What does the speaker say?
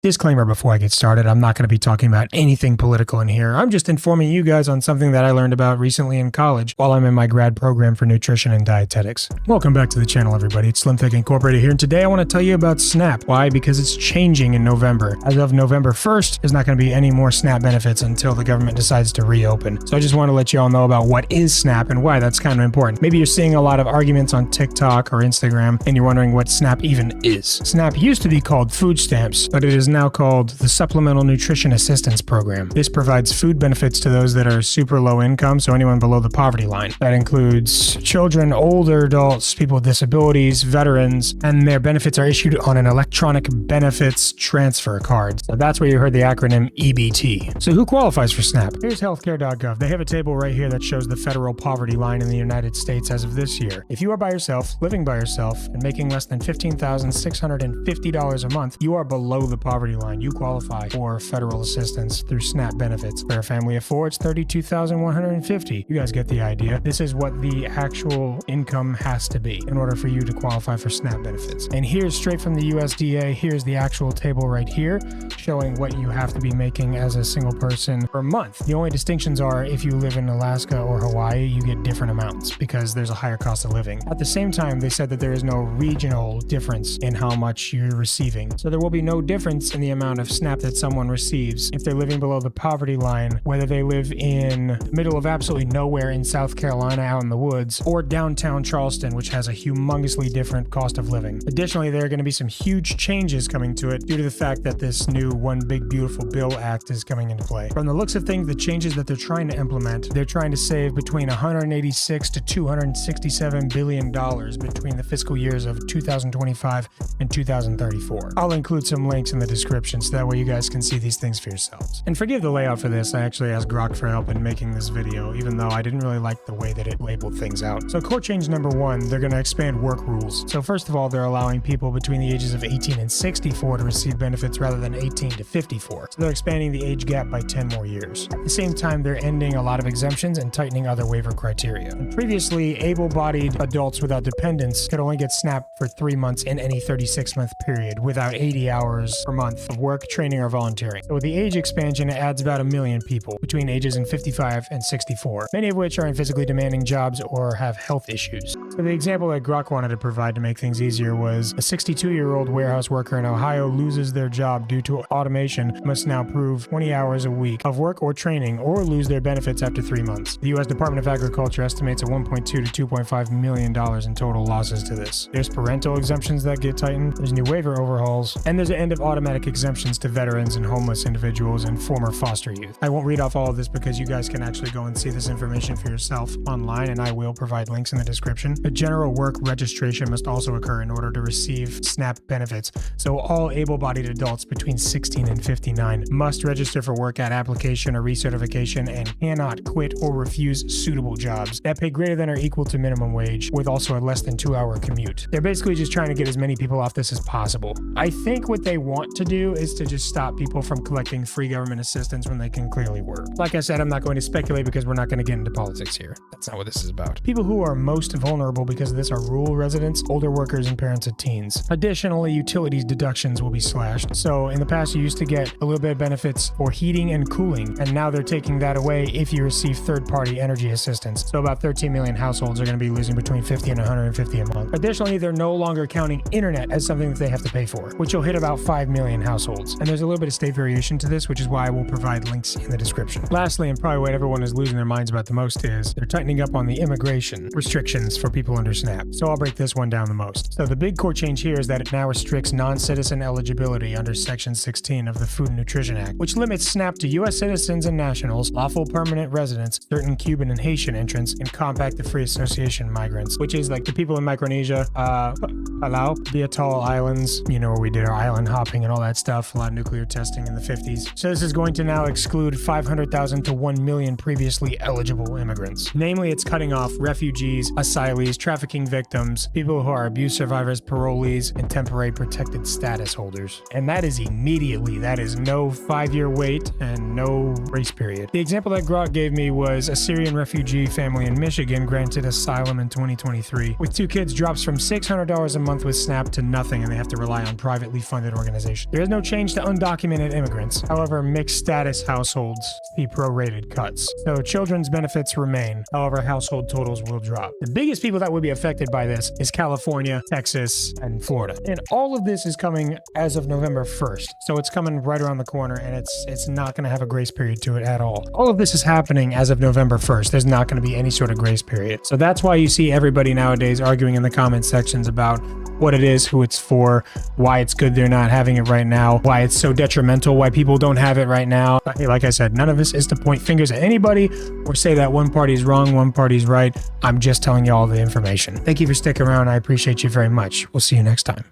Disclaimer before I get started, I'm not going to be talking about anything political in here. I'm just informing you guys on something that I learned about recently in college while I'm in my grad program for nutrition and dietetics. Welcome back to the channel, everybody. It's Slim Thick Incorporated here, and today I want to tell you about SNAP. Why? Because it's changing in November. As of November 1st, there's not going to be any more SNAP benefits until the government decides to reopen. So I just want to let you all know about what is SNAP and why that's kind of important. Maybe you're seeing a lot of arguments on TikTok or Instagram, and you're wondering what SNAP even is. SNAP used to be called food stamps, but it is now called the Supplemental Nutrition Assistance Program. This provides food benefits to those that are super low income, so anyone below the poverty line. That includes children, older adults, people with disabilities, veterans, and their benefits are issued on an electronic benefits transfer card. So that's where you heard the acronym EBT. So who qualifies for SNAP? Here's healthcare.gov. They have a table right here that shows the federal poverty line in the United States as of this year. If you are by yourself, living by yourself, and making less than $15,650 a month, you are below the poverty line. You qualify for federal assistance through SNAP benefits. For a family of four, it's $32,150. You guys get the idea. This is what the actual income has to be in order for you to qualify for SNAP benefits. And here's straight from the USDA. Here's the actual table right here showing what you have to be making as a single person per month. The only distinctions are if you live in Alaska or Hawaii, you get different amounts because there's a higher cost of living. At the same time, they said that there is no regional difference in how much you're receiving. So there will be no difference in the amount of SNAP that someone receives if they're living below the poverty line, whether they live in the middle of absolutely nowhere in South Carolina out in the woods or downtown Charleston, which has a humongously different cost of living. Additionally, there are going to be some huge changes coming to it due to the fact that this new One Big Beautiful Bill Act is coming into play. From the looks of things, the changes that they're trying to implement, they're trying to save between $186 to $267 billion between the fiscal years of 2025 and 2034. I'll include some links in the description so that way you guys can see these things for yourselves. And forgive the layout for this, I actually asked Grok for help in making this video, even though I didn't really like the way that it labeled things out. So core change number one, they're going to expand work rules. So first of all, they're allowing people between the ages of 18 and 64 to receive benefits rather than 18 to 54. So they're expanding the age gap by 10 more years. At the same time, they're ending a lot of exemptions and tightening other waiver criteria. And previously, able-bodied adults without dependents could only get SNAP for 3 months in any 36-month period without 80 hours per month of work, training, or volunteering. So with the age expansion, it adds about 1 million people between ages in 55 and 64, many of which are in physically demanding jobs or have health issues. So the example that Grok wanted to provide to make things easier was a 62-year-old warehouse worker in Ohio loses their job due to automation, must now prove 20 hours a week of work or training or lose their benefits after 3 months. The U.S. Department of Agriculture estimates a $1.2 to $2.5 million in total losses to this. There's parental exemptions that get tightened, there's new waiver overhauls, and there's an end of automatic exemptions to veterans and homeless individuals and former foster youth. I won't read off all of this because you guys can actually go and see this information for yourself online, and I will provide links in the description. But general work registration must also occur in order to receive SNAP benefits. So all able-bodied adults between 16 and 59 must register for work at application or recertification and cannot quit or refuse suitable jobs that pay greater than or equal to minimum wage with also a less than 2-hour commute. They're basically just trying to get as many people off this as possible. I think what they want to do is to just stop people from collecting free government assistance when they can clearly work. Like I said, I'm not going to speculate because we're not going to get into politics here. That's not what this is about. People who are most vulnerable because of this are rural residents, older workers, and parents of teens. Additionally, utilities deductions will be slashed. So in the past, you used to get a little bit of benefits for heating and cooling, and now they're taking that away if you receive third-party energy assistance. So about 13 million households are going to be losing between $50 and $150 a month. Additionally, they're no longer counting internet as something that they have to pay for, which will hit about 5 million households. And there's a little bit of state variation to this, which is why I will provide links in the description. Lastly, and probably what everyone is losing their minds about the most is they're tightening up on the immigration restrictions for people under SNAP. So I'll break this one down the most. So the big core change here is that it now restricts non-citizen eligibility under Section 16 of the Food and Nutrition Act, which limits SNAP to U.S. citizens and nationals, lawful permanent residents, certain Cuban and Haitian entrants, and Compact the Free Association migrants, which is like the people in Micronesia, Palau, the Atoll Islands, you know, where we did our island hopping and all that stuff, a lot of nuclear testing in the 50s. So this is going to now exclude 500,000 to 1 million previously eligible immigrants. Namely, it's cutting off refugees, asylees, retirees, trafficking victims, people who are abuse survivors, parolees, and temporary protected status holders. And that is immediately. That is no 5-year wait and no grace period. The example that Grok gave me was a Syrian refugee family in Michigan granted asylum in 2023. With 2 kids, drops from $600 a month with SNAP to nothing, and they have to rely on privately funded organizations. There is no change to undocumented immigrants. However, mixed status households see prorated cuts. So children's benefits remain. However, household totals will drop. The biggest people that would be affected by this is California, Texas, and Florida. And all of this is coming as of November 1st. So it's coming right around the corner, and it's not going to have a grace period to it at all. All of this is happening as of November 1st. There's not going to be any sort of grace period. So that's why you see everybody nowadays arguing in the comment sections about what it is, who it's for, why it's good they're not having it right now, why it's so detrimental, why people don't have it right now. But hey, like I said, none of this is to point fingers at anybody or say that one party's wrong, one party's right. I'm just telling you all the information. Thank you for sticking around. I appreciate you very much. We'll see you next time.